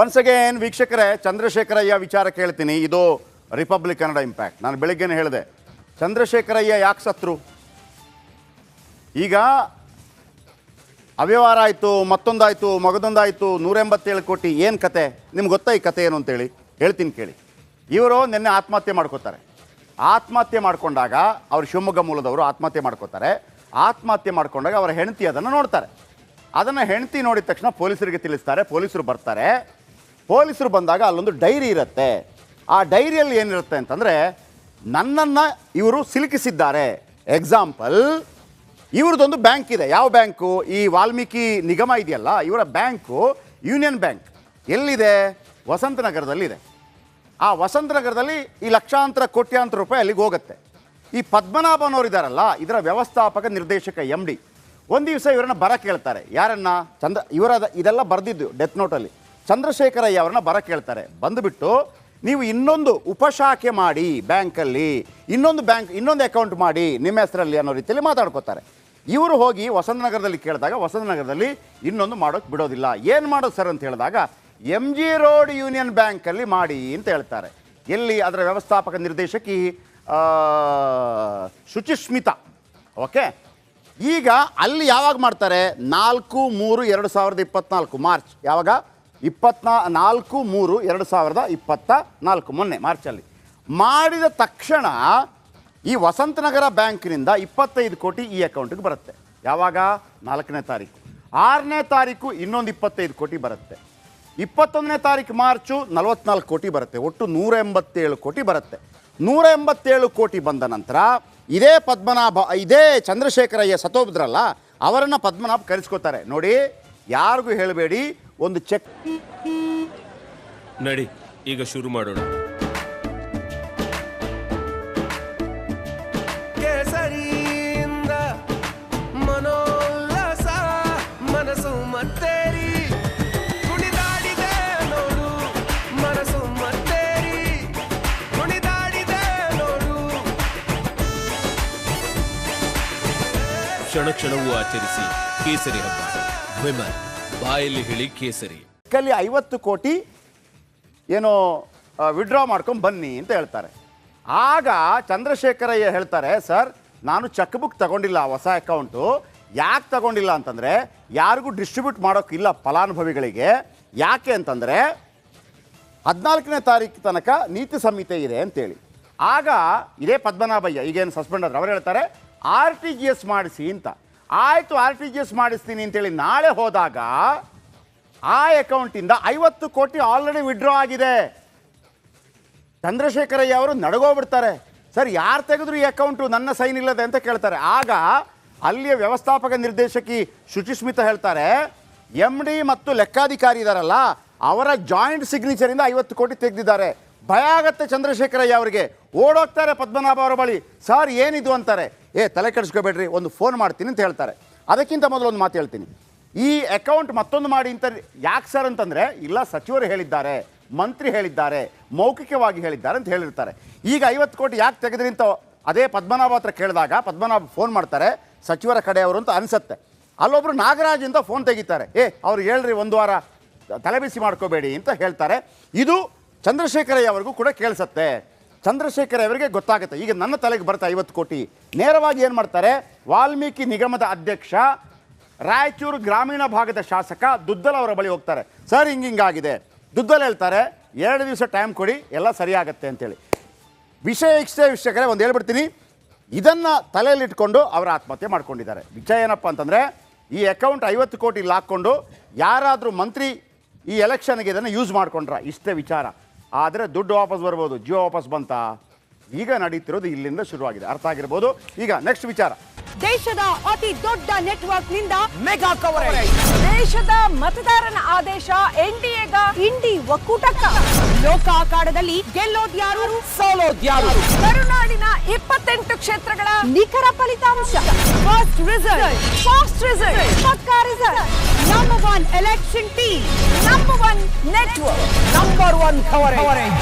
Once again ವೀಕ್ಷಕರೇ, ಚಂದ್ರಶೇಖರಯ್ಯ ವಿಚಾರ ಕೇಳ್ತೀನಿ. ಇದು ರಿಪಬ್ಲಿಕ್ ಕನ್ನಡ ಇಂಪ್ಯಾಕ್ಟ್. ನಾನು ಬೆಳಿಗ್ಗೆನೇ ಹೇಳಿದೆ, ಚಂದ್ರಶೇಖರಯ್ಯ ಯಾಕೆ ಸತ್ರು? ಈಗ ಅವ್ಯವಹಾರ ಆಯಿತು, ಮತ್ತೊಂದಾಯಿತು, ಮಗದೊಂದಾಯಿತು, 187 ಕೋಟಿ. ಏನು ಕತೆ? ನಿಮ್ಗೆ ಗೊತ್ತಾ ಈ ಕತೆ ಏನು ಅಂತೇಳಿ? ಹೇಳ್ತೀನಿ ಕೇಳಿ. ಇವರು ನಿನ್ನೆ ಆತ್ಮಹತ್ಯೆ ಮಾಡ್ಕೋತಾರೆ. ಆತ್ಮಹತ್ಯೆ ಮಾಡ್ಕೊಂಡಾಗ ಅವರು ಶಿವಮೊಗ್ಗ ಮೂಲದವರು ಆತ್ಮಹತ್ಯೆ ಮಾಡ್ಕೋತಾರೆ. ಆತ್ಮಹತ್ಯೆ ಮಾಡ್ಕೊಂಡಾಗ ಅವರ ಹೆಂಡತಿ ಅದನ್ನು ನೋಡ್ತಾರೆ. ಅದನ್ನು ಹೆಂಡತಿ ನೋಡಿದ ತಕ್ಷಣ ಪೊಲೀಸರಿಗೆ ತಿಳಿಸ್ತಾರೆ. ಪೊಲೀಸರು ಬರ್ತಾರೆ. ಪೊಲೀಸರು ಬಂದಾಗ ಅಲ್ಲೊಂದು ಡೈರಿ ಇರುತ್ತೆ. ಆ ಡೈರಿಯಲ್ಲಿ ಏನಿರುತ್ತೆ ಅಂತಂದರೆ, ನನ್ನನ್ನು ಇವರು ಸಿಲುಕಿಸಿದ್ದಾರೆ. ಎಕ್ಸಾಂಪಲ್, ಇವ್ರದ್ದೊಂದು ಬ್ಯಾಂಕ್ ಇದೆ. ಯಾವ ಬ್ಯಾಂಕು? ಈ ವಾಲ್ಮೀಕಿ ನಿಗಮ ಇದೆಯಲ್ಲ, ಇವರ ಬ್ಯಾಂಕು ಯೂನಿಯನ್ ಬ್ಯಾಂಕ್. ಎಲ್ಲಿದೆ? ವಸಂತನಗರದಲ್ಲಿದೆ. ಆ ವಸಂತನಗರದಲ್ಲಿ ಈ ಲಕ್ಷಾಂತರ ಕೋಟ್ಯಾಂತರ ರೂಪಾಯಿ ಅಲ್ಲಿಗೆ ಹೋಗುತ್ತೆ. ಈ ಪದ್ಮನಾಭನವರು ಇದ್ದಾರಲ್ಲ, ಇದರ ವ್ಯವಸ್ಥಾಪಕ ನಿರ್ದೇಶಕ MD ಒಂದು ದಿವಸ ಇವರನ್ನ ಬರ ಕೇಳ್ತಾರೆ. ಯಾರನ್ನ? ಇದೆಲ್ಲ ಬರೆದಿದ್ದು ಡೆತ್ ನೋಟಲ್ಲಿ. ಚಂದ್ರಶೇಖರಯ್ಯ ಅವರನ್ನ ಬರ ಕೇಳ್ತಾರೆ. ಬಂದುಬಿಟ್ಟು, ನೀವು ಇನ್ನೊಂದು ಉಪಶಾಖೆ ಮಾಡಿ ಬ್ಯಾಂಕಲ್ಲಿ, ಇನ್ನೊಂದು ಅಕೌಂಟ್ ಮಾಡಿ ನಿಮ್ಮ ಹೆಸರಲ್ಲಿ ಅನ್ನೋ ರೀತಿಯಲ್ಲಿ ಮಾತಾಡ್ಕೋತಾರೆ. ಇವರು ಹೋಗಿ ವಸಂತನಗರದಲ್ಲಿ ಕೇಳಿದಾಗ ವಸಂತನಗರದಲ್ಲಿ ಇನ್ನೊಂದು ಮಾಡೋಕ್ಕೆ ಬಿಡೋದಿಲ್ಲ. ಏನು ಮಾಡೋದು ಸರ್ ಅಂತ ಹೇಳಿದಾಗ, MG ರೋಡ್ ಯೂನಿಯನ್ ಬ್ಯಾಂಕಲ್ಲಿ ಮಾಡಿ ಅಂತ ಹೇಳ್ತಾರೆ. ಎಲ್ಲಿ? ಅದರ ವ್ಯವಸ್ಥಾಪಕ ನಿರ್ದೇಶಕಿ ಶುಚಿಸ್ಮಿತಾ. ಓಕೆ, ಈಗ ಅಲ್ಲಿ ಯಾವಾಗ ಮಾಡ್ತಾರೆ? 4/3/2024 ಮಾರ್ಚ್. ಯಾವಾಗ? 4/3/2024 ಮೊನ್ನೆ ಮಾರ್ಚಲ್ಲಿ ಮಾಡಿದ ತಕ್ಷಣ ಈ ವಸಂತನಗರ ಬ್ಯಾಂಕಿನಿಂದ 25 ಕೋಟಿ ಈ ಅಕೌಂಟಿಗೆ ಬರುತ್ತೆ. ಯಾವಾಗ? 4ನೇ ತಾರೀಕು. 6ನೇ ತಾರೀಕು ಇನ್ನೊಂದು 25 ಕೋಟಿ ಬರುತ್ತೆ. 21ನೇ ತಾರೀಕು ಮಾರ್ಚು 44 ಕೋಟಿ ಬರುತ್ತೆ. ಒಟ್ಟು 187 ಕೋಟಿ ಬರುತ್ತೆ. 187 ಕೋಟಿ ಬಂದ ನಂತರ ಇದೇ ಚಂದ್ರಶೇಖರಯ್ಯ ಸತ್ತೋಬಿದ್ರಲ್ಲ, ಅವರನ್ನು ಪದ್ಮನಾಭ ಕರೆಸ್ಕೋತಾರೆ. ನೋಡಿ, ಯಾರಿಗೂ ಹೇಳಬೇಡಿ, ಒಂದು ಚೆಕ್ ನಡಿ, ಈಗ ಶುರು ಮಾಡೋಣ. ಕೇಸರಿಯಿಂದ ಮನೋಲ್ಲಾಸ ಮನಸ್ಸು ಮತ್ತೇರಿ ಕುಣಿದಾಡಿದೆ ನೋಡು, ಮನಸ್ಸು ಮತ್ತೇರಿ ಕುಣಿದಾಡಿದೆ ನೋಡು. ಕ್ಷಣ ಕ್ಷಣವೂ ಆಚರಿಸಿ ಕೇಸರಿ ಹಬ್ಬ. ವಿಮಲ್ ಬಾಯಲ್ಲಿ ಹೇಳಿ ಕೇಸರಿ. ಕಲ್ಲಿ 50 ಕೋಟಿ ಏನೋ ವಿಡ್ರಾ ಮಾಡ್ಕೊಂಡು ಬನ್ನಿ ಅಂತ ಹೇಳ್ತಾರೆ. ಆಗ ಚಂದ್ರಶೇಖರಯ್ಯ ಹೇಳ್ತಾರೆ, ಸರ್ ನಾನು ಚೆಕ್ ಬುಕ್ ತಗೊಂಡಿಲ್ಲ, ಹೊಸ ಅಕೌಂಟು. ಯಾಕೆ ತಗೊಂಡಿಲ್ಲ ಅಂತಂದರೆ, ಯಾರಿಗೂ ಡಿಸ್ಟ್ರಿಬ್ಯೂಟ್ ಮಾಡೋಕ್ಕಿಲ್ಲ ಫಲಾನುಭವಿಗಳಿಗೆ. ಯಾಕೆ ಅಂತಂದರೆ 14ನೇ ತಾರೀಕು ತನಕ ನೀತಿ ಸಂಹಿತೆ ಇದೆ ಅಂತೇಳಿ. ಆಗ ಇದೇ ಪದ್ಮನಾಭಯ್ಯ, ಈಗೇನು ಸಸ್ಪೆಂಡ್ ಆದ್ರೆ, ಅವರು ಹೇಳ್ತಾರೆ RTGS ಮಾಡಿಸಿ ಅಂತ. ಆಯಿತು, RTGS ಮಾಡಿಸ್ತೀನಿ ಅಂತೇಳಿ ನಾಳೆ ಹೋದಾಗ ಆ ಅಕೌಂಟಿಂದ 50 ಕೋಟಿ ಆಲ್ರೆಡಿ ವಿಡ್ರಾ ಆಗಿದೆ. ಚಂದ್ರಶೇಖರಯ್ಯ ಅವರು ನಡಗೋಗ್ಬಿಡ್ತಾರೆ. ಸರ್ ಯಾರು ತೆಗೆದ್ರು ಈ ಅಕೌಂಟು, ನನ್ನ ಸೈನ್ ಇಲ್ಲದೆ ಅಂತ ಕೇಳ್ತಾರೆ. ಆಗ ಅಲ್ಲಿಯ ವ್ಯವಸ್ಥಾಪಕ ನಿರ್ದೇಶಕಿ ಶುಚಿಸ್ಮಿತಾ ಹೇಳ್ತಾರೆ, MD ಮತ್ತು ಲೆಕ್ಕಾಧಿಕಾರಿ ಇದ್ದಾರಲ್ಲ, ಅವರ ಜಾಯಿಂಟ್ ಸಿಗ್ನೇಚರಿಂದ 50 ಕೋಟಿ ತೆಗೆದಿದ್ದಾರೆ. ಭಯ ಆಗತ್ತೆ ಚಂದ್ರಶೇಖರಯ್ಯ ಅವರಿಗೆ. ಓಡೋಗ್ತಾರೆ ಪದ್ಮನಾಭ ಅವರ ಬಳಿ. ಸರ್ ಏನಿದು ಅಂತಾರೆ. ತಲೆ ಕೆಡಿಸ್ಕೋಬೇಡ್ರಿ, ಒಂದು ಫೋನ್ ಮಾಡ್ತೀನಿ ಅಂತ ಹೇಳ್ತಾರೆ. ಅದಕ್ಕಿಂತ ಮೊದಲು ಒಂದು ಮಾತು ಹೇಳ್ತೀನಿ. ಈ ಅಕೌಂಟ್ ಮತ್ತೊಂದು ಮಾಡಿ ಅಂತ ಯಾಕೆ ಸರ್ ಅಂತಂದರೆ, ಇಲ್ಲ ಸಚಿವರು ಹೇಳಿದ್ದಾರೆ, ಮಂತ್ರಿ ಹೇಳಿದ್ದಾರೆ, ಮೌಖಿಕವಾಗಿ ಹೇಳಿದ್ದಾರೆ ಅಂತ ಹೇಳಿರ್ತಾರೆ. ಈಗ 50 ಕೋಟಿ ಯಾಕೆ ತೆಗೆದ್ರಿ ಅಂತ ಅದೇ ಪದ್ಮನಾಭ ಹತ್ರ ಕೇಳಿದಾಗ ಪದ್ಮನಾಭ ಫೋನ್ ಮಾಡ್ತಾರೆ, ಸಚಿವರ ಕಡೆಯವರು ಅಂತ ಅನಿಸುತ್ತೆ. ಅಲ್ಲೊಬ್ರು ನಾಗರಾಜ್ ಅಂತ ಫೋನ್ ತೆಗಿತಾರೆ. ಅವ್ರು ಹೇಳ್ರಿ, ಒಂದು ವಾರ ತಲೆಬಿಸಿ ಮಾಡ್ಕೋಬೇಡಿ ಅಂತ ಹೇಳ್ತಾರೆ. ಇದು ಚಂದ್ರಶೇಖರಯ್ಯ ಅವರಿಗೂ ಕೂಡ ಕೇಳಿಸುತ್ತೆ. ಚಂದ್ರಶೇಖರ್ ಅವರಿಗೆ ಗೊತ್ತಾಗುತ್ತೆ. ಈಗ ನನ್ನ ತಲೆಗೆ ಬರ್ತಾ 50 ಕೋಟಿ. ನೇರವಾಗಿ ಏನು ಮಾಡ್ತಾರೆ, ವಾಲ್ಮೀಕಿ ನಿಗಮದ ಅಧ್ಯಕ್ಷ, ರಾಯಚೂರು ಗ್ರಾಮೀಣ ಭಾಗದ ಶಾಸಕ ದುದ್ದಲ್ ಅವರ ಬಳಿ ಹೋಗ್ತಾರೆ. ಸರ್ ಹಿಂಗಾಗಿದೆ. ದುದ್ದಲ್ ಹೇಳ್ತಾರೆ, 2 ದಿವಸ ಟೈಮ್ ಕೊಡಿ, ಎಲ್ಲ ಸರಿಯಾಗತ್ತೆ ಅಂತೇಳಿ. ವಿಷಯ ಇಷ್ಟೇ ವೀಕ್ಷಕರೇ, ಒಂದು ಹೇಳ್ಬಿಡ್ತೀನಿ. ಇದನ್ನು ತಲೆಯಲ್ಲಿಟ್ಕೊಂಡು ಅವರು ಆತ್ಮಹತ್ಯೆ ಮಾಡ್ಕೊಂಡಿದ್ದಾರೆ. ವಿಷಯ ಏನಪ್ಪ ಅಂತಂದರೆ, ಈ ಅಕೌಂಟ್ 50 ಕೋಟಿ ಹಾಕ್ಕೊಂಡು ಯಾರಾದರೂ ಮಂತ್ರಿ ಈ ಎಲೆಕ್ಷನ್ಗೆ ಇದನ್ನು ಯೂಸ್ ಮಾಡ್ಕೊಂಡ್ರ, ಇಷ್ಟೇ ವಿಚಾರ. ಆದರೆ ದುಡ್ಡು ವಾಪಸ್ ಬರ್ಬೋದು, ಜೀವ ವಾಪಸ್ ಬಂತ? ಈಗ ನಡೀತಿರೋದು ಇಲ್ಲಿಂದ ಶುರುವಾಗಿದೆ. ಅರ್ಥ ಆಗಿರ್ಬೋದು. ಈಗ ನೆಕ್ಸ್ಟ್ ವಿಚಾರ. ದೇಶದ ಅತಿ ದೊಡ್ಡ ನೆಟ್ವರ್ಕ್ ನಿಂದ ಮೆಗಾ ಕವರೇಜ್. ದೇಶದ ಮತದಾರನ ಆದೇಶ NDAಗ ಇಂಡಿ ಒಕ್ಕೂಟಕ್ಕ. ಲೋಕ ಅಖಾಡದಲ್ಲಿ ಗೆಲ್ಲೋದ್ಯಾರು, ಸೋಲೋದ್ಯಾರು. ಕರುನಾಡಿನ 28 ಕ್ಷೇತ್ರಗಳ ನಿಖರ ಫಲಿತಾಂಶ. ಫಾಸ್ಟ್ ರಿಸಲ್ಟ್, ಪಕ್ಕಾ result. Number 1 election team, number 1 network, number 1 coverage.